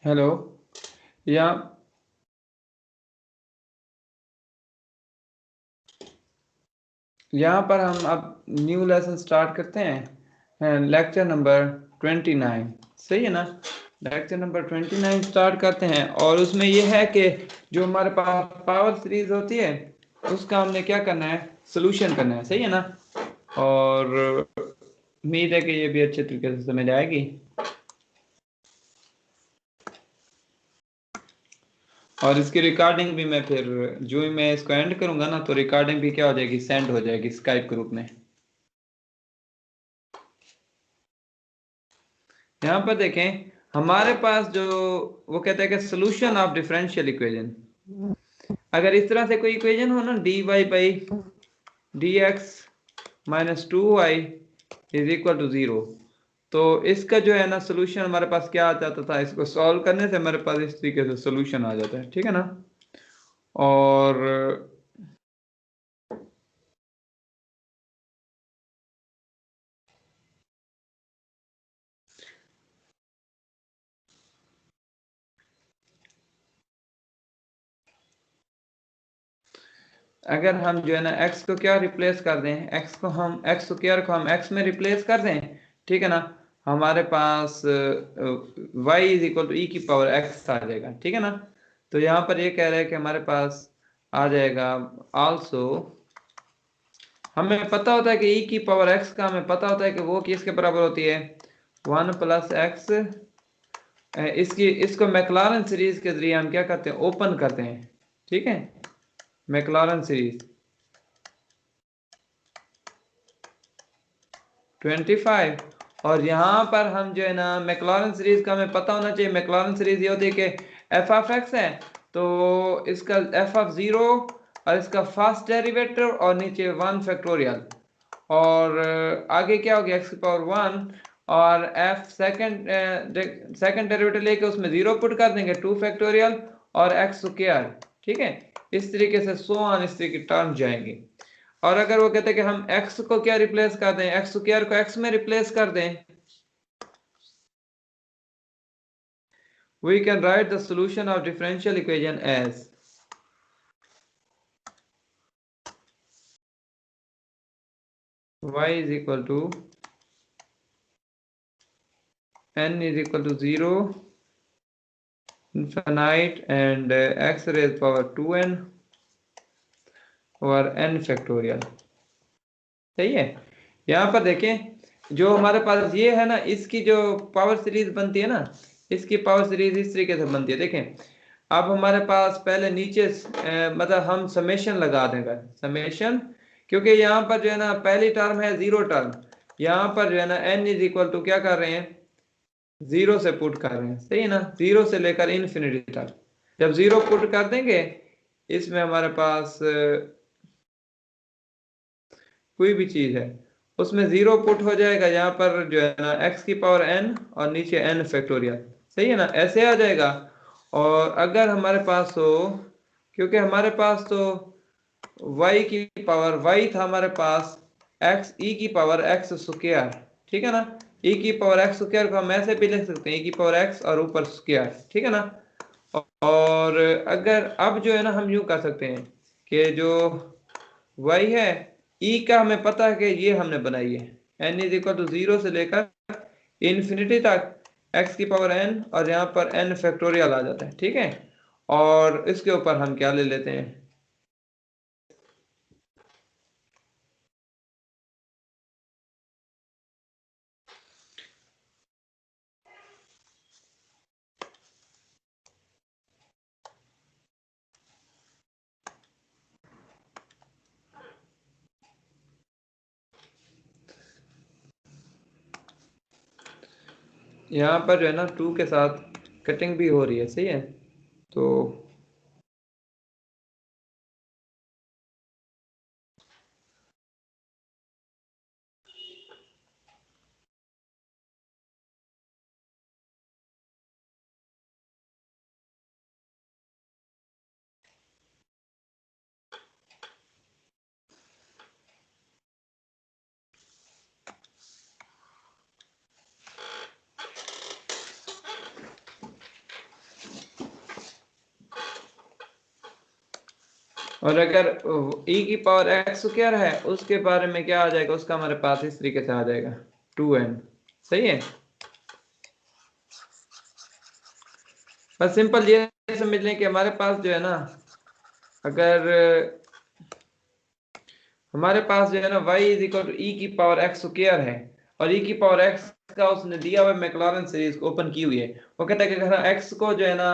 Hello. यहाँ यहाँ पर हम अब न्यू लेसन स्टार्ट करते हैं, लेक्चर नंबर 29। सही है ना? लेक्चर नंबर 29 स्टार्ट करते हैं और उसमें यह है कि जो हमारे पास पावर सीरीज होती है उसका हमने क्या करना है, सोल्यूशन करना है। सही है ना? और उम्मीद है कि ये भी अच्छे तरीके से समझ आएगी। और इसकी रिकॉर्डिंग भी मैं फिर जो ही मैं इसको एंड करूंगा ना, तो रिकॉर्डिंग भी क्या हो जाएगी, सेंड हो जाएगी स्काइप ग्रुप में। यहाँ पर देखें, हमारे पास जो वो कहते हैं कि सोल्यूशन ऑफ डिफरेंशियल इक्वेशन, अगर इस तरह से कोई इक्वेशन हो ना, dy by d x minus 2y is equal to 0, तो इसका जो है ना सोल्यूशन हमारे पास क्या आ जाता था, इसको सॉल्व करने से हमारे पास इस तरीके से सोल्यूशन आ जाता है। ठीक है ना? और अगर हम जो है ना x को क्या रिप्लेस कर दें, x को हम x स्क्वायर को हम x में रिप्लेस कर दें, ठीक है ना, हमारे पास y इज इक्वल टू ई की पावर x आ जाएगा। ठीक है ना? तो यहाँ पर ये कह रहा है कि हमारे पास आ जाएगा आल्सो, हमें पता होता है कि ई की पावर x का हमें पता होता है कि वो किसके बराबर होती है, 1 प्लस एक्स। इसको मैक्लॉरेन सीरीज के जरिए हम क्या करते हैं, ओपन करते हैं। ठीक है? मैक्लॉरेन सीरीज 25। और यहाँ पर हम जो है ना मैक्लॉरेन सीरीज का हमें पता होना चाहिए, मैक्लॉरेन सीरीज ये होती है कि एफ ऑफ एक्स है तो इसका एफ ऑफ 0 और इसका फर्स्ट डेरिवेटिव और नीचे 1 फैक्टोरियल, और आगे क्या हो गया, एक्स की पावर 1 और एफ सेकंड डेरिवेटिव लेके उसमें 0 पुट कर देंगे, 2 फैक्टोरियल और एक्स स्क्वायर। ठीक है? इस तरीके से सो ऑन, इस तरीके की टर्म जाएंगे। और अगर वो कहते हैं कि हम x को क्या रिप्लेस कर दें, एक्स स्क्वायर को x में रिप्लेस कर दें, we can write the solution of differential equation as y is equal to n is equal to 0 infinite and x raised power 2n और n फैक्टोरियल। सही है? यहाँ पर देखें, जो हमारे पास ये है ना, इसकी जो पावर सीरीज बनती है ना, इसकी पावर सीरीज इस तरीके से बनती है। देखें, अब हमारे पास पहले नीचे मतलब हम समेशन लगा देंगे, समेशन, क्योंकि यहाँ पर जो है ना पहली टर्म है 0 टर्म, यहाँ पर जो है ना n इज इक्वल टू क्या कर रहे हैं, 0 से पुट कर रहे हैं। सही है ना? 0 से लेकर इन्फिनिटी तक जब 0 पुट कर देंगे, इसमें हमारे पास कोई भी चीज है उसमें 0 पुट हो जाएगा, यहाँ पर जो है ना x की पावर n और नीचे n फैक्टोरियल। सही है ना? ऐसे आ जाएगा। और अगर हमारे पास हो, क्योंकि हमारे पास तो y की पावर y था हमारे पास x e की पावर x स्क्वायर। ठीक है ना? e की पावर x स्क्वायर को हम ऐसे भी लिख सकते हैं, e की पावर x और ऊपर स्क्वायर। ठीक है ना? और अगर अब जो है ना हम यूं कर सकते हैं कि जो y है, e का हमें पता है कि ये हमने बनाई है, n इज इक्वल टू 0 से लेकर इन्फिनिटी तक x की पावर n और यहाँ पर n फैक्टोरियल आ जाता है। ठीक है? और इसके ऊपर हम क्या ले लेते हैं, यहाँ पर जो है ना 2 के साथ कटिंग भी हो रही है। सही है? तो और अगर e की पावर एक्स स्क्वायर है उसके बारे में क्या आ जाएगा, उसका हमारे पास इस तरीके से आ जाएगा 2n। सही है। बस सिंपल ये समझ लें कि हमारे पास जो है ना, अगर हमारे पास जो है ना y इज इक्वल टू ई की पावर एक्स स्क्वायर है और e की पावर x का उसने दिया हुआ मैक्लॉरेन सीरीज को ओपन की हुई है। वो कहता है कि अगर x को जो है ना,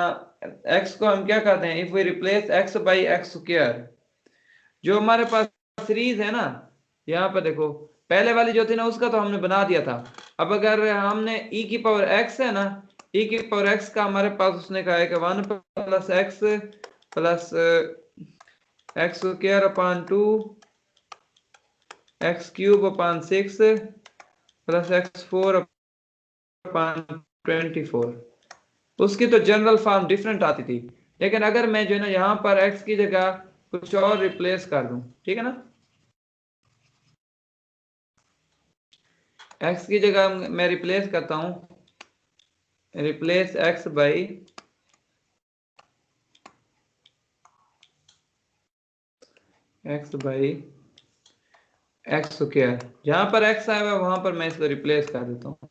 x को हम क्या कहते हैं, if we replace x by x square, जो हमारे पास सीरीज है ना, यहाँ पर देखो पहले वाली जो थी ना उसका तो हमने बना दिया था। अब अगर हमने e की पावर x है ना, e की पावर x का हमारे पास उसने कहा है कि 1 plus x plus x square upon 2 x cube upon 6 plus x 4 upon 24। उसकी तो जनरल फॉर्म डिफरेंट आती थी, लेकिन अगर मैं जो है ना यहाँ पर x की जगह कुछ और रिप्लेस कर दूं, ठीक है ना, x की जगह मैं रिप्लेस करता हूं, replace x by x square, जहां पर x आया हुआ वहां पर मैं इसको रिप्लेस कर देता हूँ।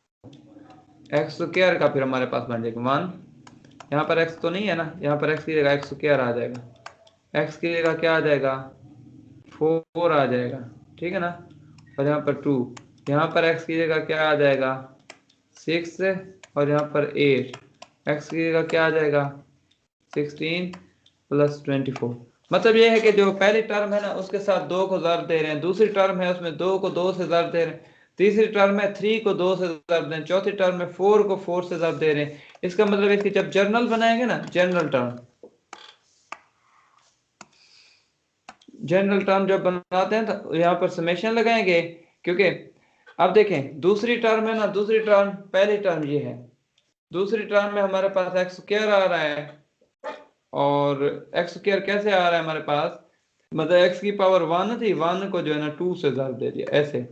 एक्स स्क्वायर का फिर हमारे पास बन जाएगा 1। यहाँ पर x तो नहीं है ना, यहाँ पर x की जगह एक्स स्क्वायर आ जाएगा, x की जगह क्या आ जाएगा 4 आ जाएगा, ठीक है ना, और यहाँ पर 2, यहाँ पर x की जगह क्या आ जाएगा 6 और यहाँ पर 8, x की जगह क्या आ जाएगा 16 प्लस 24। मतलब ये है कि जो पहली टर्म है ना उसके साथ 2 को ज़र्ब दे रहे हैं, दूसरी टर्म है उसमें 2 को 2 से ज़र्ब दे रहे हैं, तीसरी टर्म में 3 को 2 से ज़र्ब दे रहे हैं, चौथी टर्म में 4 को 4 से ज़र्ब दे रहे हैं। इसका मतलब इसकी जब जर्नल बनाएंगे ना, जनरल टर्म जब बनाते हैं तो यहाँ पर समेशन लगाएंगे, क्योंकि अब देखें दूसरी टर्म है ना, दूसरी टर्म पहली टर्म ये है, दूसरी टर्म में हमारे पास एक्स स्क्वायर आ रहा है, और एक्स स्क्वायर कैसे आ रहा है हमारे पास, मतलब एक्स की पावर 1 थी, 1 को जो है ना 2 से ज़र्ब दे दिया ऐसे,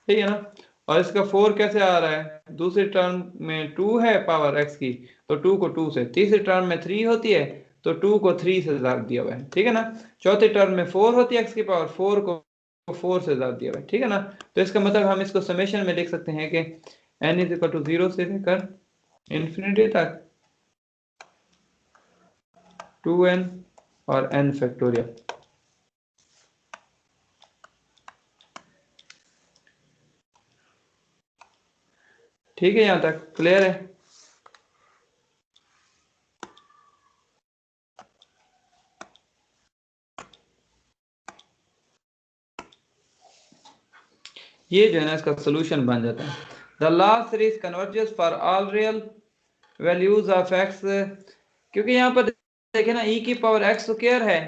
ठीक है ना, और इसका 4 कैसे आ रहा है, दूसरी टर्म में 2 है पावर एक्स की, तो 2 को 2 से, तीसरी टर्म में 3 होती है तो 2 को 3 से ज़र्ब दिया हुआ है, ठीक है ना, चौथी टर्म में 4 होती है एक्स की पावर, 4 को 4 से ज़र्ब दिया हुआ है, ठीक है ना। तो इसका मतलब हम इसको समेशन में लिख सकते हैं कि n इज इक्वल टू 0 से लेकर इन्फिनिटी तक 2n और n फैक्टोरियल। ठीक है, यहां तक क्लियर है। ये जो है ना इसका सोल्यूशन बन जाता है। The last series converges for all real values of x, क्योंकि यहाँ पर देखे ना e की पावर एक्स स्क्वायर है,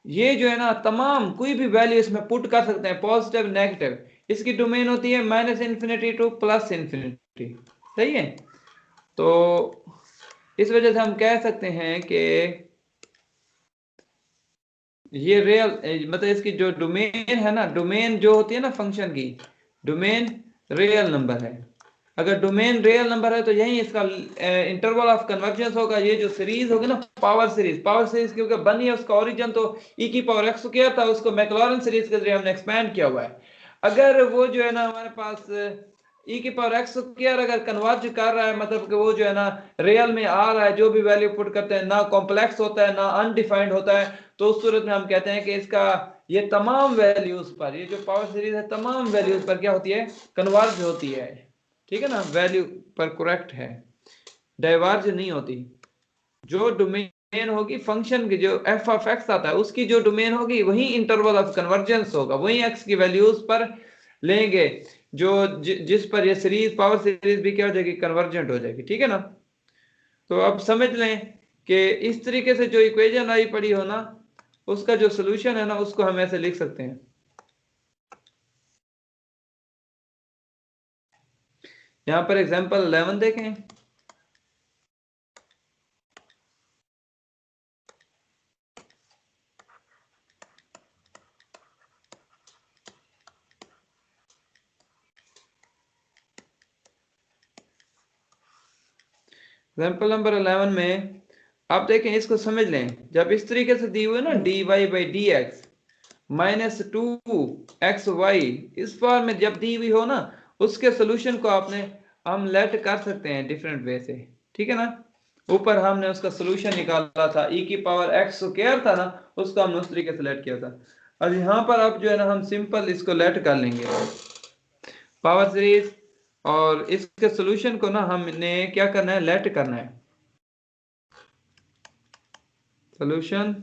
ये जो है ना तमाम कोई भी वैल्यू इसमें पुट कर सकते हैं, पॉजिटिव नेगेटिव, इसकी डोमेन होती है minus infinity two plus infinity, सही है। तो इस वजह से हम कह सकते हैं कि ये रियल, मतलब इसकी जो डोमेन है ना, डोमेन जो होती है ना फंक्शन की, डोमेन रियल नंबर है। अगर डोमेन रियल नंबर है तो यही इसका इंटरवल ऑफ कन्वर्जेंस होगा। ये जो सीरीज होगी ना पावर सीरीज, पावर सीरीज क्योंकि बनी है, उसका ओरिजिन तो ई की पावर एक्स स्क्वायर था, उसको मैक्लॉरेन सीरीज के जरिए हमने एक्सपैंड किया हुआ है। अगर वो जो है ना हमारे पास ई की पावर एक्स स्क्वायर अगर कन्वर्ज कर रहा है, मतलब कि वो जो है ना रियल में आ रहा है, जो भी वैल्यू पुट करते हैं ना कॉम्प्लेक्स होता है ना अनडिफाइंड होता है, तो उस सूरत में हम कहते हैं कि इसका ये तमाम वैल्यूज पर, ये जो पावर सीरीज है तमाम वैल्यूज पर क्या होती है, कन्वर्ज होती है, ठीक है ना, वैल्यू पर करेक्ट है, डाइवर्ज नहीं होती। जो डोमेन होगी फंक्शन की, जो एफ ऑफ एक्स आता है उसकी जो डोमेन होगी वही इंटरवल ऑफ कन्वर्जेंस होगा, वही एक्स की वैल्यूज पर लेंगे, जो जिस पर ये सीरीज पावर सीरीज भी क्या हो जाएगी, कन्वर्जेंट हो जाएगी, ठीक है ना। तो अब समझ लें कि इस तरीके से जो इक्वेशन आई पड़ी हो ना, उसका जो सोल्यूशन है ना उसको हम ऐसे लिख सकते हैं। यहाँ पर एग्जांपल 11 देखें। एग्जाम्पल नंबर 11 में आप देखें, इसको समझ लें, जब इस तरीके से दी हुई ना dy by d x minus two x y, इस फॉर्म में जब दी हुई हो ना, उसके सोल्यूशन को आपने हम लेट कर सकते हैं डिफरेंट वे से, ठीक है ना। ऊपर हमने उसका सोल्यूशन निकाला था, e की पावर x स्क्वायर था ना, उसको हमने उस तरीके से लेट किया था। अब यहाँ पर अब जो है ना हम सिंपल इसको लेट कर लेंगे पावर सीरीज, और इसके सोल्यूशन को ना हमने क्या करना है, लेट करना है। Solution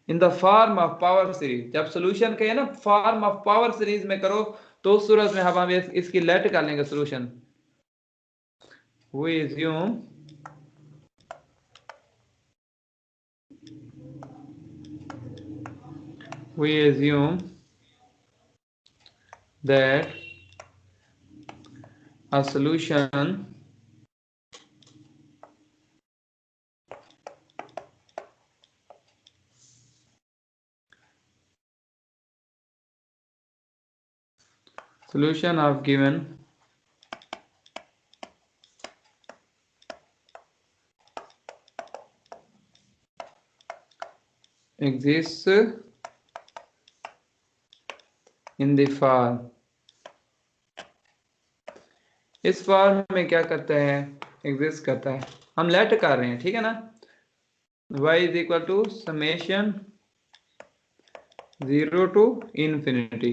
in the form of power series, जब सोल्यूशन कहे ना फॉर्म ऑफ पावर सीरीज में करो, तो उस सूरत में हम इसकी लेट कर लेंगे solution. we assume that a solution of given exists in the form, इस फॉर्म में क्या करता है, एग्जिस्ट करता है। हम लेट कर रहे हैं, ठीक है ना। y is equal to summation 0 to infinity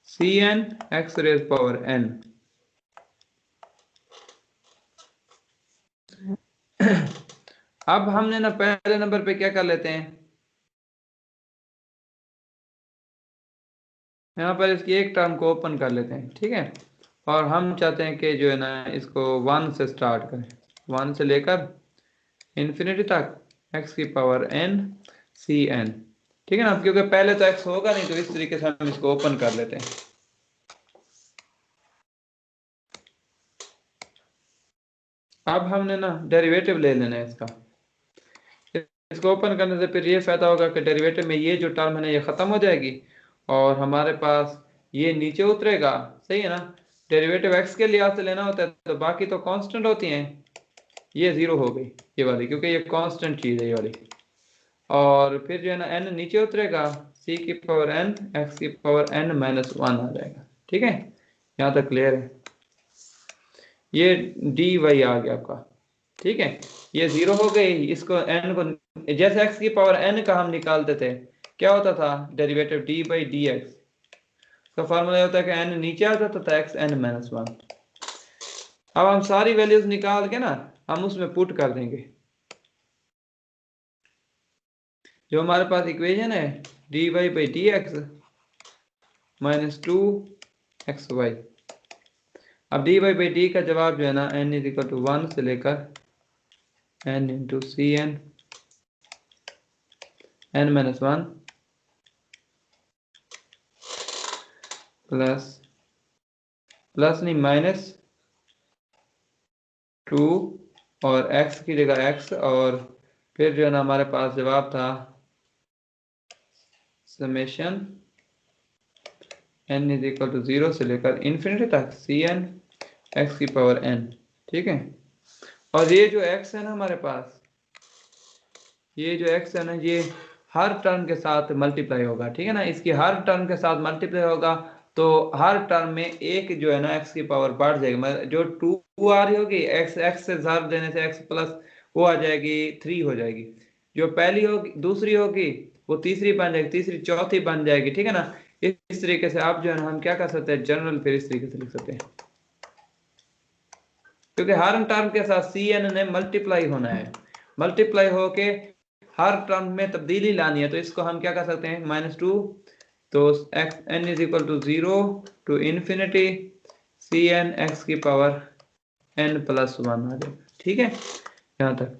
cn x raised power n। अब हमने ना पहले नंबर पे क्या कर लेते हैं, यहाँ पर इसकी एक टर्म को ओपन कर लेते हैं, ठीक है। और हम चाहते हैं कि जो है ना इसको 1 से स्टार्ट करें, 1 से लेकर इन्फिनिटी तक x की पावर n cn, ठीक है ना। क्योंकि पहले तो x होगा नहीं, तो इस तरीके से हम इसको ओपन कर लेते हैं। अब हमने ना डेरिवेटिव ले लेना है इसका। इसको ओपन करने से फिर ये फायदा होगा कि डेरिवेटिव में ये जो टर्म है ना ये खत्म हो जाएगी, और हमारे पास ये नीचे उतरेगा, सही है ना। डेरिवेटिव x के लिहाज से लेना होता है, तो बाकी तो कांस्टेंट होती हैं, ये 0 हो गई ये वाली, क्योंकि ये कांस्टेंट चीज है ये वाली। और फिर जो है ना n नीचे उतरेगा, c की पावर n x की पावर n माइनस 1 आ जाएगा, ठीक है। यहाँ तक क्लियर है। ये dy आ गया आपका, ठीक है। ये 0 हो गई, इसको n को जैसे x की पावर n का हम निकालते थे, क्या होता था, derivative d by d x का फार्मूला होता है कि n नीचे आ जाता था x n माइनस 1। अब हम सारी वैल्यूज निकाल के ना हम उसमें पुट कर देंगे। जो हमारे पास इक्वेशन है dy by d x minus 2 x y. अब dy बाई डी का जवाब जो है ना n इज इक्वल टू 1 से लेकर n into c n n minus 1 plus नहीं माइनस 2 और x की जगह x, और फिर जो है ना हमारे पास जवाब था summation n is equal to 0 से लेकर इन्फिनिटी तक cn x की पावर n, ठीक है। और ये जो x है ना हमारे पास, ये जो x है ना ये हर टर्म के साथ मल्टीप्लाई होगा, ठीक है ना। इसकी हर टर्म के साथ मल्टीप्लाई होगा, तो हर टर्म में एक जो है ना x की पावर बढ़ जाएगी, मतलब जो 2 आ रही होगी x से ज़र देने से x प्लस वो आ जाएगी 3 हो जाएगी। जो पहली होगी दूसरी होगी वो तीसरी बन जाएगी, तीसरी चौथी बन जाएगी, ठीक है ना। इस तरीके से आप जो है ना हम क्या कर सकते हैं, जनरल फिर इस तरीके से लिख सकते हैं, क्योंकि हर टर्म के साथ cn ने मल्टीप्लाई होना है, मल्टीप्लाई होके हर टर्म में तब्दीली लानी है। तो इसको हम क्या कर सकते हैं, -2, तो n is equal to 0 to infinity cn x की पावर n प्लस 1 आ जाएगा, ठीक है। यहाँ तक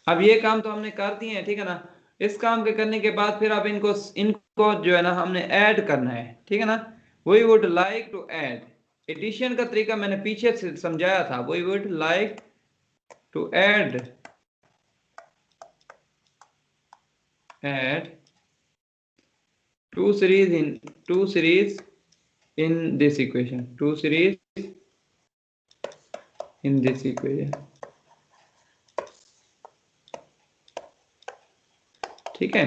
अब ये काम तो हमने कर दिए हैं, ठीक है ना। इस काम के करने के बाद फिर अब इनको इनको जो है ना हमने ऐड करना है, ठीक है ना। We would like to add, addition का तरीका मैंने पीछे से समझाया था, we would like to add two series in this equation, two series in this equation, ठीक है।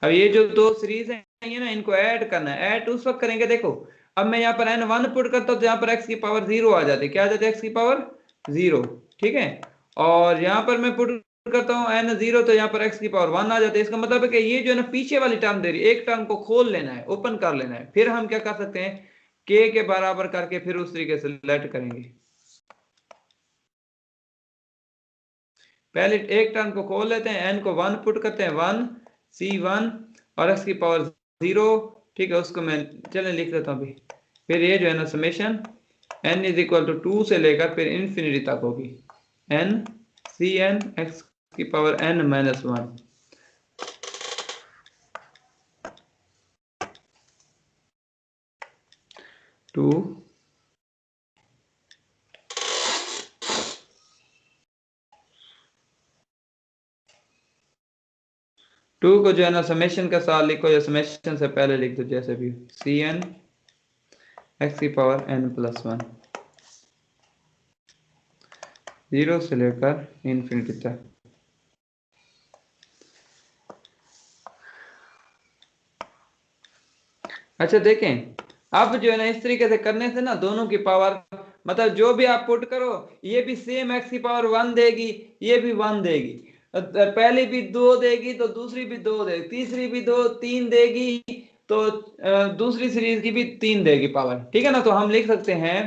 अब ये जो दो सीरीज है ये ना, इनको ऐड करना है। ऐड उस वक्त करेंगे, देखो अब मैं यहाँ पर n1 पुट करता हूँ तो यहाँ पर x की पावर 0 आ जाती है। क्या आ जाती है? x की पावर 0, ठीक है। और यहाँ पर मैं पुट करता हूँ n0 तो यहाँ पर x की पावर 1 आ जाती है। इसका मतलब है कि ये जो है ना पीछे वाली टर्म दे रही है, एक टर्म को खोल लेना है, ओपन कर लेना है। फिर हम क्या कर सकते हैं, k के बराबर करके फिर उस तरीके से लेट करेंगे। पहले एक टर्म को खोल लेते हैं, n को 1 पुट करते हैं, 1 c1 और x की पावर 0, ठीक है। उसको मैं चले लिख देता हूँ अभी। फिर ये जो है ना summation n is equal to 2 से लेकर फिर इंफिनिटी तक होगी, n cn x की पावर n माइनस 1। टू को जो है ना समेशन के साथ लिखो या समेशन से पहले लिख दो, जैसे भी cn x की पावर n प्लस 1, 0 से लेकर इंफिनिटी तक। अच्छा देखें, अब जो है ना इस तरीके से करने से ना दोनों की पावर, मतलब जो भी आप पुट करो ये भी सेम x की पावर 1 देगी, ये भी 1 देगी। पहली भी 2 देगी तो दूसरी भी 2 देगी, तीसरी भी 2 3 देगी तो दूसरी सीरीज की भी 3 देगी पावर, ठीक है ना। तो हम लिख सकते हैं,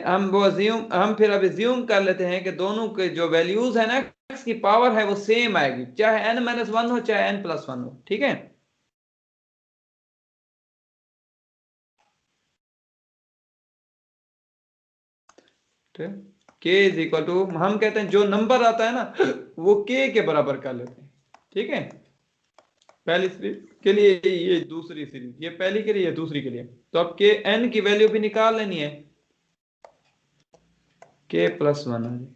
हम फिर अब ज्यूम कर लेते हैं कि दोनों के जो वैल्यूज है ना x की पावर है वो सेम आएगी, चाहे n-1 हो चाहे n+1 हो, ठीक है। k इज इक्वल टू, हम कहते हैं जो नंबर आता है ना वो k के बराबर कर लेते हैं, ठीक है। पहली सीरीज के लिए ये दूसरी सीरीज, ये पहली के लिए ये दूसरी के लिए। तो अब k n की वैल्यू भी निकाल लेनी है, k+1 आ जाए।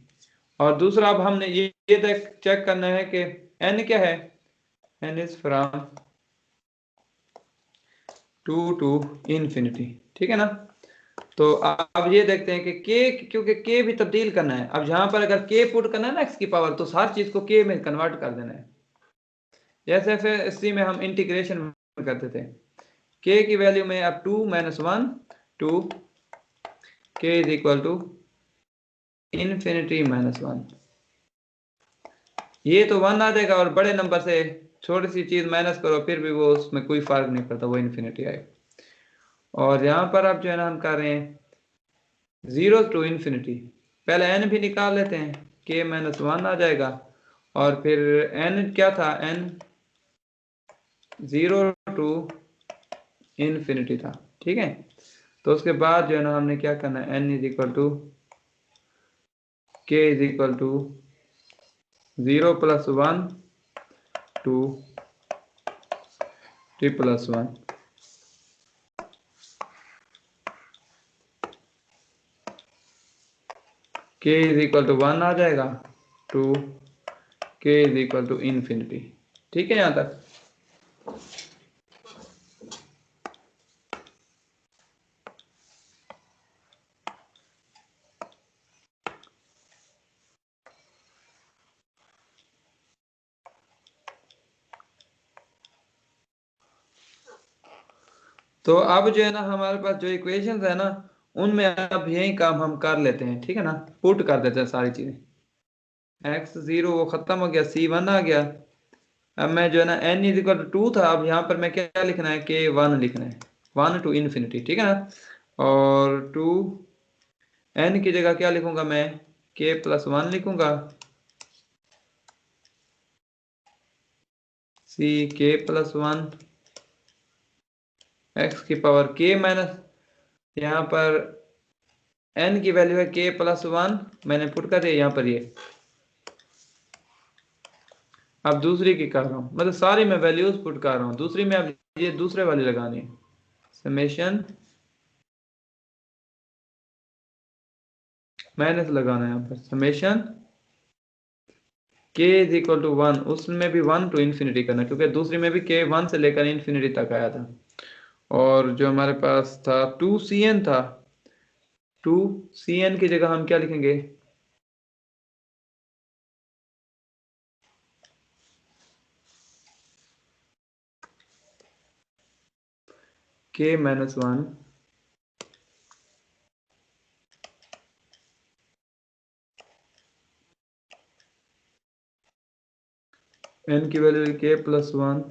और दूसरा अब हमने ये चेक करना है कि n क्या है, n is from 2 to infinity, ठीक है ना। तो अब ये देखते हैं कि k, क्योंकि k भी तब्दील करना है। अब यहां पर अगर k पुट करना है ना x की पावर, तो हर चीज को k में कन्वर्ट कर देना है। जैसे फिर इसी में हम इंटीग्रेशन करते थे, k की वैल्यू में अब 2 - 1 to k is equal to infinity -1। ये तो 1 आ जाएगा, और बड़े नंबर से छोटी सी चीज माइनस करो फिर भी वो उसमें कोई फर्क नहीं पड़ता, वो इंफिनिटी आएगा। और यहाँ पर अब जो है ना हम कर रहे हैं 0 टू इंफिनिटी, पहले n भी निकाल लेते हैं, k-1 आ जाएगा। और फिर n क्या था, n 0 टू इंफिनिटी था, ठीक है। तो उसके बाद जो है ना हमने क्या करना है, n is equal to k is equal to 0+1 to t+1। k is equal to 1 आ जाएगा to k is equal to infinity, ठीक है। यहां तक तो अब जो है ना हमारे पास जो इक्वेशंस है ना उनमें अब यही काम हम कर लेते हैं, ठीक है ना। पुट कर देते हैं सारी चीजें, x0 वो खत्म हो गया, c1 आ गया। अब मैं जो है ना n इज इक्वल टू 2 था, अब यहाँ पर मैं क्या लिखना है, k1 लिखना है, 1 टू इंफिनिटी, ठीक है ना। और 2 n की जगह क्या लिखूंगा मैं, k+1 लिखूंगा, c k+1 x की पावर k माइनस, यहाँ पर n की वैल्यू है k+1, मैंने पुट कर दिया यहाँ पर ये। अब दूसरी की कर रहा हूँ, मतलब सारी मैं वैल्यूज पुट कर रहा हूँ, दूसरी में अब ये दूसरे वाली लगानी है, समेशन माइनस लगाना है यहाँ पर, summation k is equal to 1, उसमें भी 1 टू इन्फिनिटी करना, क्योंकि दूसरी में भी k 1 से लेकर इन्फिनिटी तक आया था। और जो हमारे पास था 2cn था, 2cn की जगह हम क्या लिखेंगे, k माइनस 1 n की value k plus 1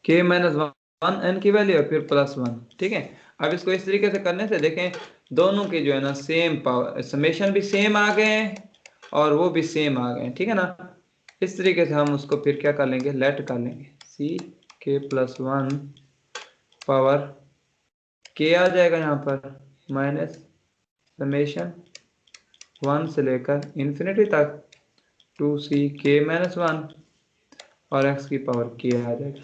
k minus 1 n की वैल्यू है, फिर प्लस 1। ठीक है, अब इसको इस तरीके से करने से देखें दोनों के जो है ना सेम पावर, समेशन भी सेम आ गए हैं और वो भी सेम आ गए हैं। ठीक है ना, इस तरीके से हम उसको फिर क्या कर लेंगे, लेट कर लेंगे, सी के प्लस 1 पावर के आ जाएगा यहाँ पर माइनस समेशन 1 से लेकर इन्फिनिटी तक 2c k माइनस 1 और x की पावर k आ जाएगा।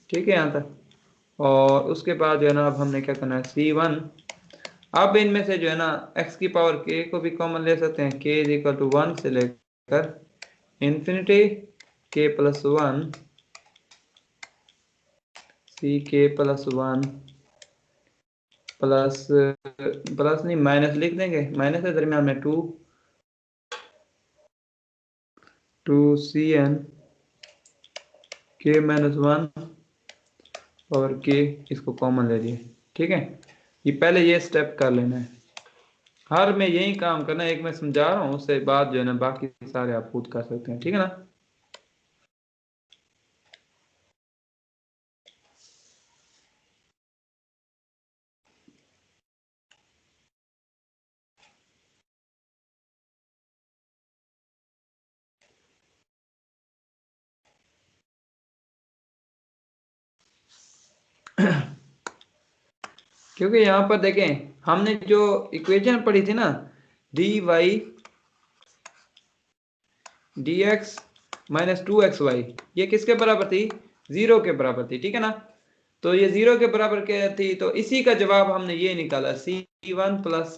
ठीक है यहाँ तक। और उसके बाद जो है ना अब हमने क्या करना है, c1, अब इनमें से जो है ना x की पावर k को भी कॉमन ले सकते हैं, k इज इक्वल टू 1 से लेकर infinity k plus 1 c k plus 1 plus plus नहीं माइनस लिख देंगे, माइनस के दरमियान में 2cn k माइनस 1 और k इसको कॉमन ले लिए। ठीक है, ये पहले ये स्टेप कर लेना है, हर में यही काम करना है, एक मैं समझा रहा हूँ, उससे बाद जो है ना बाकी सारे आप खुद कर सकते हैं। ठीक है ना। क्योंकि यहाँ पर देखें हमने जो इक्वेशन पढ़ी थी ना, d y d x minus 2xy, ये किसके बराबर थी, 0 के बराबर थी। ठीक है ना, तो ये 0 के बराबर क्या थी, तो इसी का जवाब हमने ये निकाला, c1 plus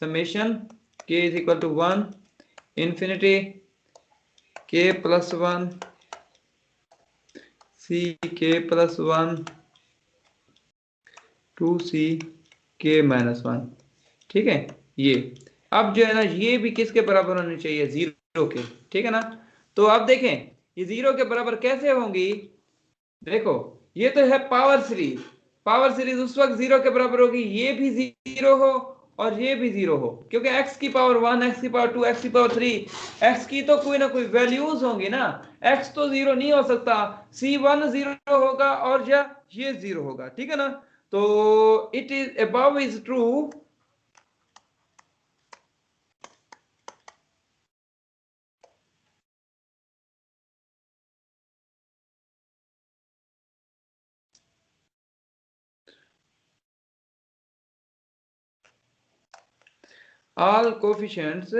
summation k is equal to 1 infinity k plus 1 c k plus 1 2c k minus 1। ठीक है, ये अब जो है ना ये भी किसके बराबर होनी चाहिए, 0 के। ठीक है ना, तो अब देखें ये 0 के बराबर कैसे होंगी, देखो ये तो है पावर सीरीज, पावर सीरीज उस वक्त 0 के बराबर होगी ये भी 0 हो और ये भी 0 हो, क्योंकि x की पावर 1, x की पावर 2, x की पावर 3, x की तो कोई ना कोई वैल्यूज होंगी ना, x तो 0 नहीं हो सकता, c1 0 होगा और या ये 0 होगा। ठीक है ना, तो it is above is true all coefficients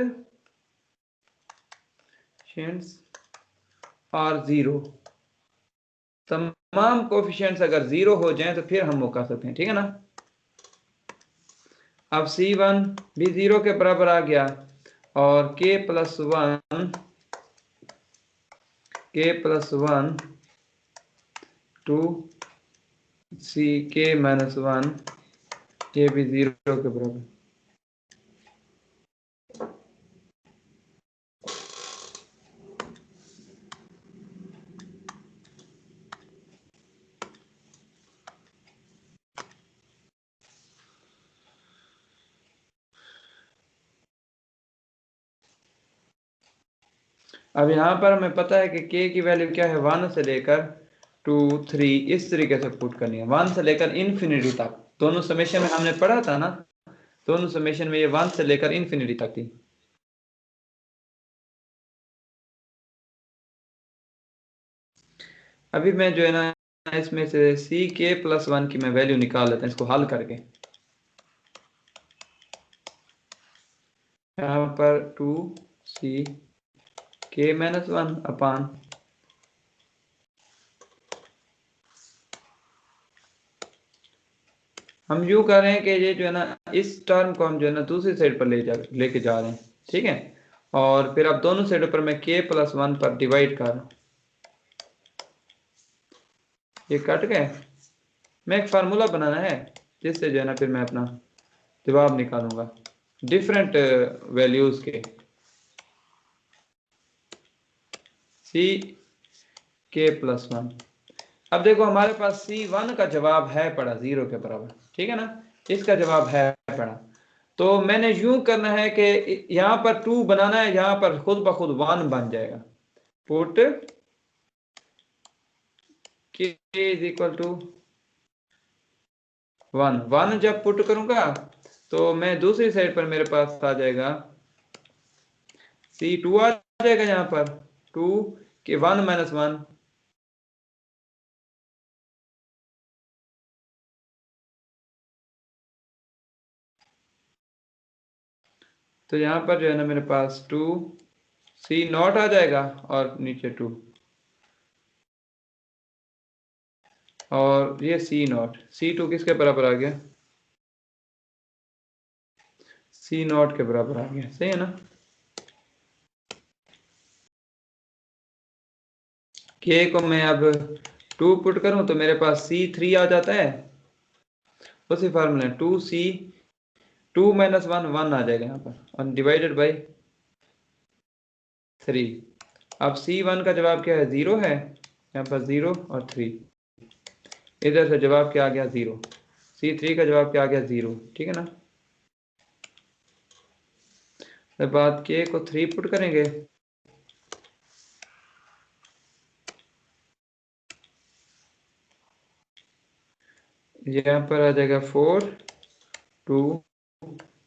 are 0, तमाम कोफिशिएंट्स अगर 0 हो जाएं तो फिर हम वो कर सकते हैं। ठीक है ना, अब c1 भी 0 के बराबर आ गया और k plus 1 to c k minus 1 ये भी 0 के बराबर। अब यहाँ पर हमें पता है कि k की वैल्यू क्या है, 1 से लेकर 2 3 इस तरीके से पुट करनी है, 1 से लेकर इन्फिनिटी तक। दोनों समेशन में हमने पढ़ा था ना, दोनों समेशन में ये 1 से लेकर इन्फिनिटी तक थी। अभी मैं जो है ना इसमें से सी के प्लस 1 की मैं वैल्यू निकाल लेता हूँ इसको हल करके। यहाँ पर 2c k माइनस 1 अपान हम यूं कर रहे हैं कि ये जो है ना इस टर्म को हम जो है ना दूसरी साइड पर लेके जा रहे हैं, ठीक है। और फिर अब दोनों साइडों पर मैं k+1 पर डिवाइड कर रहा हूँ, ये कट गए। मैं एक फार्मूला बनाना है जिससे जो है ना फिर मैं अपना जवाब निकालूंगा डिफरेंट वैल्यूज के। ck+1, अब देखो हमारे पास C1 का जवाब है पड़ा 0 के बराबर, ठीक है ना, इसका जवाब है पड़ा। तो मैंने यूं करना है कि यहां पर 2 बनाना है, यहां पर खुद ब खुद 1 बन जाएगा। Put k is equal to 1 जब पुट करूंगा तो मैं दूसरी साइड पर मेरे पास आ जाएगा C2 आ जाएगा, यहां पर 2 के 1 - 1, तो यहाँ पर जो है ना मेरे पास 2 C0 आ जाएगा और नीचे 2, और ये C0 C2 किसके बराबर आ गया, C0 के बराबर आ गया, सही है ना। K को मैं अब 2 पुट करूं तो मेरे पास C3 आ जाता है, उसी फार्मूले 2C 2 - 1 1 आ जाएगा यहाँ पर, और डिवाइडेड बाई 3। अब C1 का जवाब क्या है, 0 है, यहाँ पर 0 और 3, इधर से जवाब क्या आ गया 0, C3 का जवाब क्या आ गया 0, ठीक है ना। फिर बाद K को 3 पुट करेंगे, यहाँ पर आ जाएगा 4 2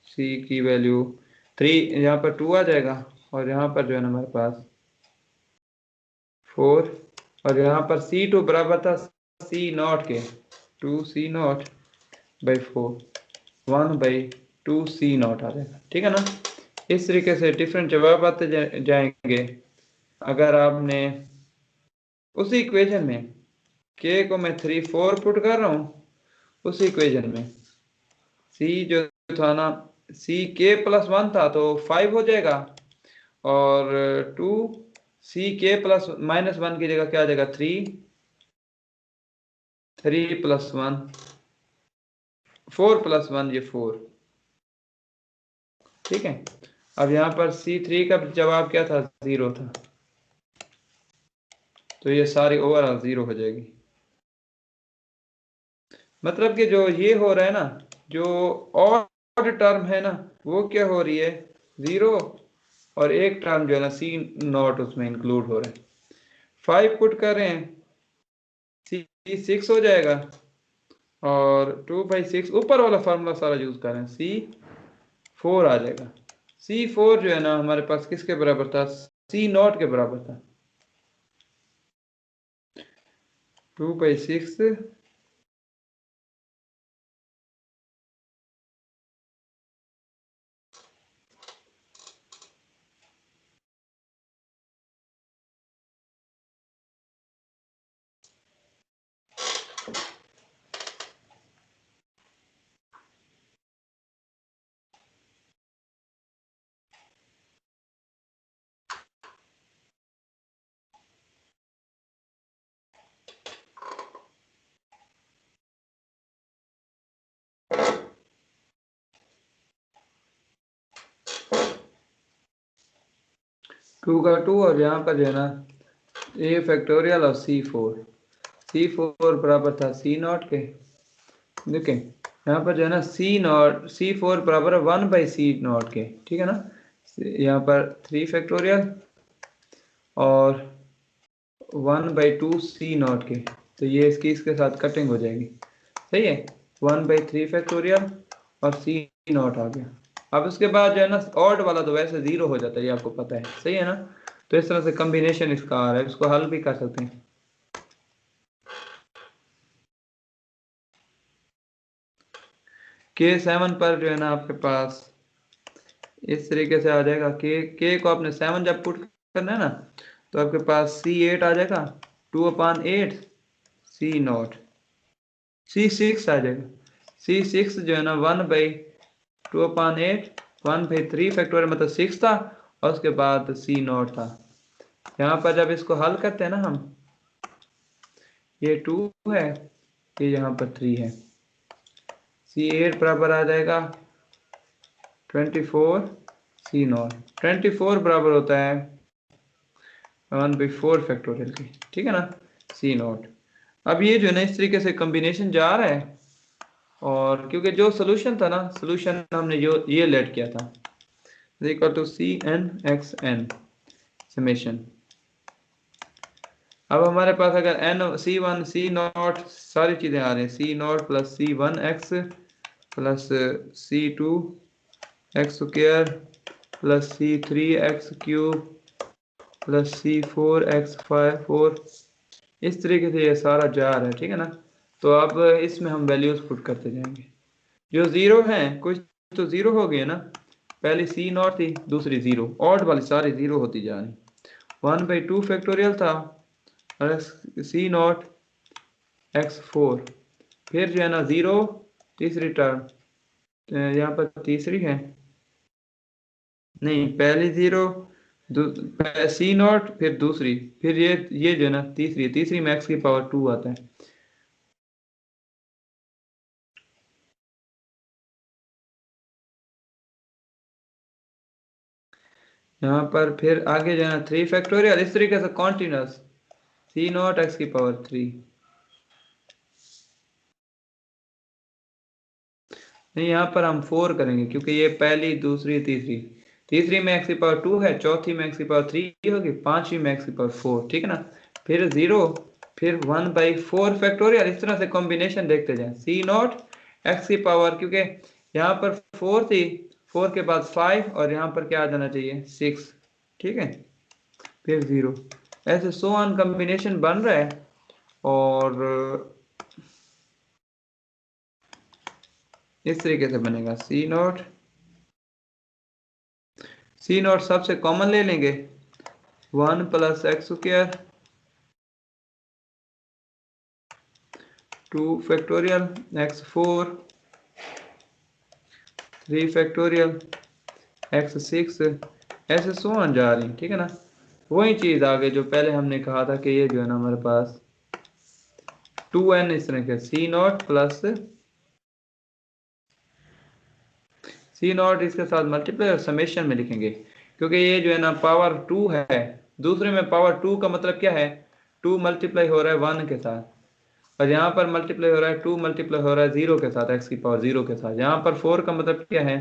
C की वैल्यू 3, यहाँ पर 2 आ जाएगा, और यहाँ पर जो है ना हमारे पास 4, और यहाँ पर C2 बराबर था C0 के, 2C0 बाई 4, 1/2C0 आ जाएगा, ठीक है ना। इस तरीके से डिफरेंट जवाब आते जाएंगे। अगर आपने उसी इक्वेशन में K को मैं 3 4 पुट कर रहा हूँ, उसी इक्वेशन में C जो था ना CK+1 था तो 5 हो जाएगा, और 2CK+-1 की जगह क्या आ जाएगा 3 3+1 4+1 ये 4, ठीक है। अब यहाँ पर C3 का जवाब क्या था, 0 था, तो ये सारी ओवरऑल 0 हो जाएगी। मतलब कि जो ये हो रहा है ना, जो ऑड टर्म है ना वो क्या हो रही है 0, और एक टर्म जो है ना C0 उसमें इंक्लूड हो रहा है। 5 पुट कर रहे हैं, C6 हो जाएगा, और 2/6 ऊपर वाला फार्मूला सारा यूज कर रहे हैं, C4 आ जाएगा। C4 जो है ना हमारे पास किसके बराबर था, C0 के बराबर था, 2/6 2 का 2, और यहाँ पर जो है ना A फैक्टोरियल और C4 बराबर था C0 के। देखें यहाँ पर जो है ना C4 बराबर है 1/C0 के, ठीक है ना। यहाँ पर 3 फैक्टोरियल और 1/2C0 के, तो ये इसके साथ कटिंग हो जाएगी, सही है। 1/3 फैक्टोरियल और C0 आ गया। अब उसके बाद जो है ना ऑड वाला तो वैसे 0 हो जाता है, ये आपको पता है, सही है ना। तो इस तरह से कम्बिनेशन इसका आ रहा है, इसको हल भी कर सकते हैं। K7 पर जो है ना आपके पास इस तरीके से आ जाएगा, के को आपने 7 जब पुट करना है ना तो आपके पास C8 आ जाएगा, 2/8 C0, C6 आ जाएगा, C6 जो है ना 1/2/8 1/3 फैक्टोरियल मतलब 6 था, और उसके बाद C0 था। यहाँ पर जब इसको हल करते हैं ना हम, ये 2 है, ये यहाँ पर 3 है, C8 बराबर आ जाएगा 24 C0। 24 बराबर होता है 1/4 फैक्टोरियल के, ठीक है ना, C0। अब ये जो है ना इस तरीके से कॉम्बिनेशन जा रहा है, और क्योंकि जो सोल्यूशन था ना, सोल्यूशन हमने जो ये लेट किया था इक्वल टू CN/XN समेशन। अब हमारे पास अगर n C1 C0 सारी चीजें आ रही हैं, C0 plus C1X plus C2 X square plus C3X cube plus C4X4, इस तरीके से ये सारा जा रहा है, ठीक है ना। तो अब इसमें हम वैल्यूज पुट करते जाएंगे, जो जीरो हैं कुछ तो जीरो हो गए ना, पहली C0 थी, दूसरी जीरो, ऑड वाली सारी जीरो होती जा रही। 1/2 फैक्टोरियल था और C0 X4, फिर जो है ना जीरो, तीसरी टर्म यहाँ पर तीसरी है, नहीं पहली जीरो, C0 फिर दूसरी, फिर ये जो है ना तीसरी, तीसरी में x की पावर 2 आता है। यहाँ पर फिर आगे जो है ना 3 फैक्टोरियल, इस तरीके से कॉन्टिन्यूस C0 x की पावर 3। नहीं, यहाँ पर हम 4 करेंगे क्योंकि ये पहली दूसरी तीसरी, तीसरी में x की पावर 2 है, चौथी में x की पावर 3 होगी, पांचवी में x की पावर 4, ठीक है ना। फिर 0, फिर 1/4 फैक्टोरियल, इस तरह से कॉम्बिनेशन देखते जाएं। C0 x की पावर, क्योंकि यहाँ पर 4 थी, 4 के बाद 5 और यहाँ पर क्या आ जाना चाहिए 6, ठीक है, फिर 0, ऐसे सो ऑन कॉम्बिनेशन बन रहा है। और इस तरीके से बनेगा C0 सबसे कॉमन ले लेंगे, 1 plus x square 2 factorial x4 3 factorial x6, ऐसे सो ऑन जा रही, ठीक है ना। वही चीज आगे जो पहले हमने कहा था कि ये जो है ना हमारे पास 2n इस तरह के C0 प्लस C0 इसके साथ मल्टीप्लाई और समेशन में लिखेंगे, क्योंकि ये जो है ना पावर 2 है, दूसरे में पावर 2 का मतलब क्या है, 2 मल्टीप्लाई हो रहा है 1 के साथ, और यहाँ पर मल्टीप्लाई हो रहा है 2 मल्टीप्लाई हो रहा है 0 के साथ, x की पावर 0 के साथ। यहाँ पर 4 का मतलब क्या है,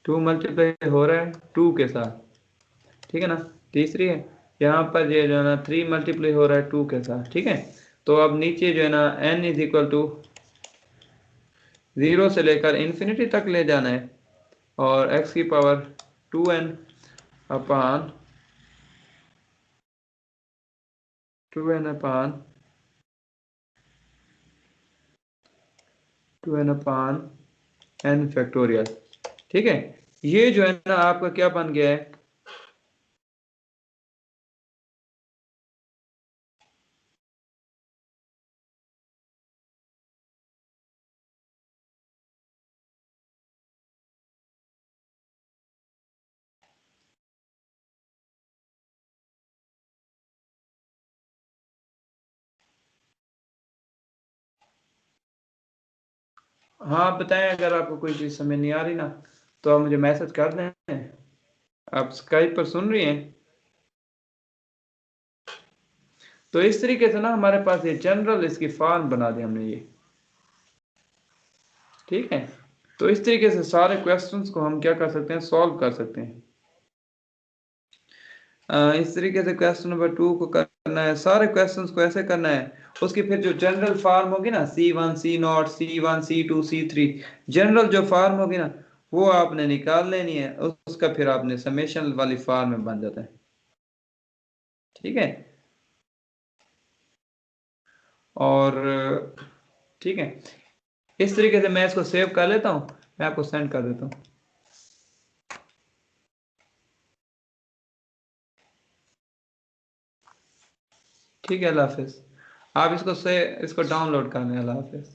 2 मल्टीप्लाई हो रहा है 2 के साथ, ठीक है ना। तीसरी है, यहाँ पर ये जो है ना 3 मल्टीप्लाई हो रहा है 2 के साथ, ठीक है। तो अब नीचे जो है ना n इज इक्वल टू 0 से लेकर इन्फिनिटी तक ले जाना है, और x की पावर 2n अपान 2n फैक्टोरियल, ठीक है। ये जो है ना आपका क्या बन गया है, हाँ आप बताएं अगर आपको कोई चीज़ समझ नहीं आ रही ना, तो आप मुझे मैसेज कर दें। आप स्काइप पर सुन रही हैं, तो इस तरीके से ना हमारे पास ये जनरल इसकी फॉर्म बना दी हमने ये, ठीक है। तो इस तरीके से सारे क्वेश्चंस को हम क्या कर सकते हैं, सॉल्व कर सकते हैं। इस तरीके से क्वेश्चन नंबर 2 को करना है, सारे क्वेश्चंस को ऐसे करना है, उसकी फिर जो जनरल फॉर्म होगी ना C1 C0 C1 C2 C3, general जो फॉर्म होगी ना वो आपने निकाल लेनी है, उसका फिर आपने समेशन वाली फॉर्म में बन जाता है, ठीक है। और ठीक है, इस तरीके से मैं इसको सेव कर लेता हूँ, मैं आपको सेंड कर देता हूँ। ठीक है, अल्लाह हाफिज। आप इसको डाउनलोड करने, अल्लाह हाफिज।